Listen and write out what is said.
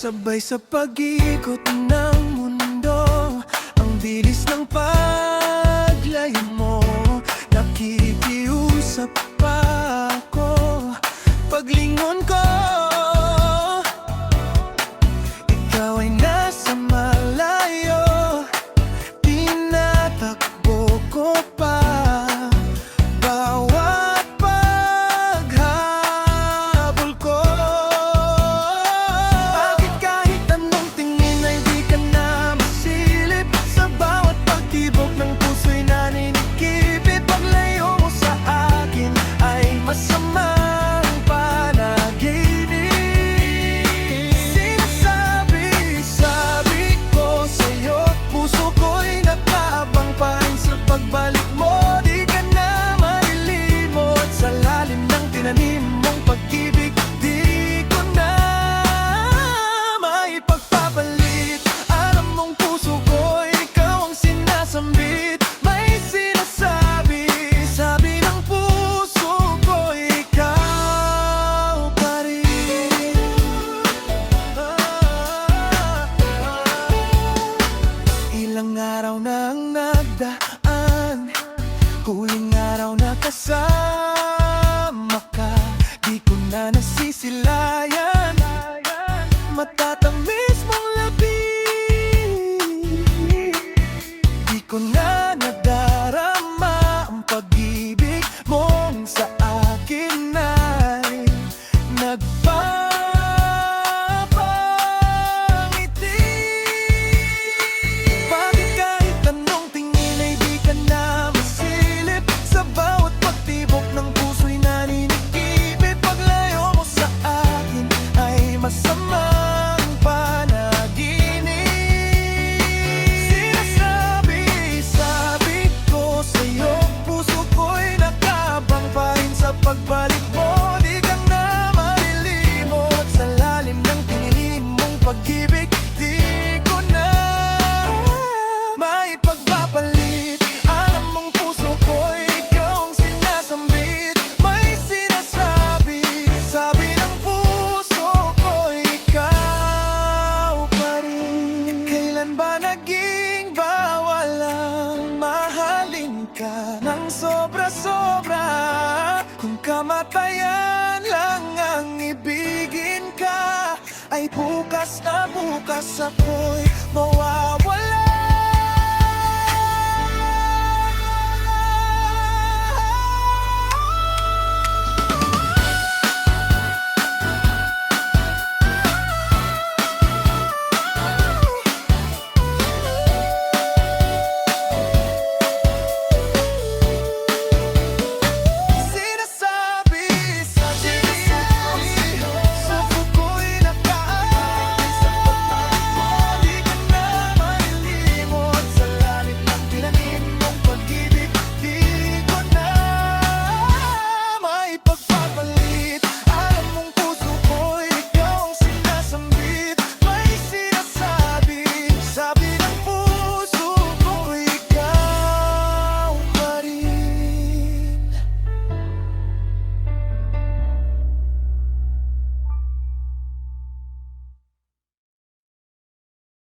Sabay sa pag-ikot ng mundo, ang bilis ng paglayo mo. Nakikiusap pa ako paglingon ko, ikaw ay nasa malayo. Tinatakbo ko pa bawat paghabol ko. Bakit kahit anong tingin ay di ka na masilip? Sa bawat pagtibok ng puso'y naninikip. Paglayo mo sa akin ay masamang panaginip. Sinasabi ko sa'yo, puso ko'y nakaabang pa rin sa pagbalik mo. Di ka na malilimot sa lalim ng tinanim mong pag-ibig. Di ko na maipagpapalit. Alam mong puso ko, ikaw ang sinasambit. May sinasabi, sabi ng puso ko, ikaw pa rin. Ilang araw nang nagdaan, huling araw na kasama ka. Di ko na nasisilayan, matatamis mong labi. Di ko na nadarama ang pag-ibig mong sa akin ay nagpapangiti. Bakit kahit anong tingin ay di ka na masilip? Sa bawat pagtibok ng puso'y naninikip. Paglayo mo sa akin ay masamang panaginip. Sinasabi ko sa'yo, puso ko'y nakabang pa rin sa pagbalik mo. Di ka na malilimot sa lalim ng tingin mong pag-ibig. Di ko na maipagpapalit. Alam mong puso ko, ikaw ang sinasambit. May sinasabi, sabi ng puso ko, ikaw pa rin. Kailan ba naging bawal ang mahalin ka ng sobra-sobra? Kung kamatayan lang ang ibigin ka, ay bukas na bukas ako'y mawawala.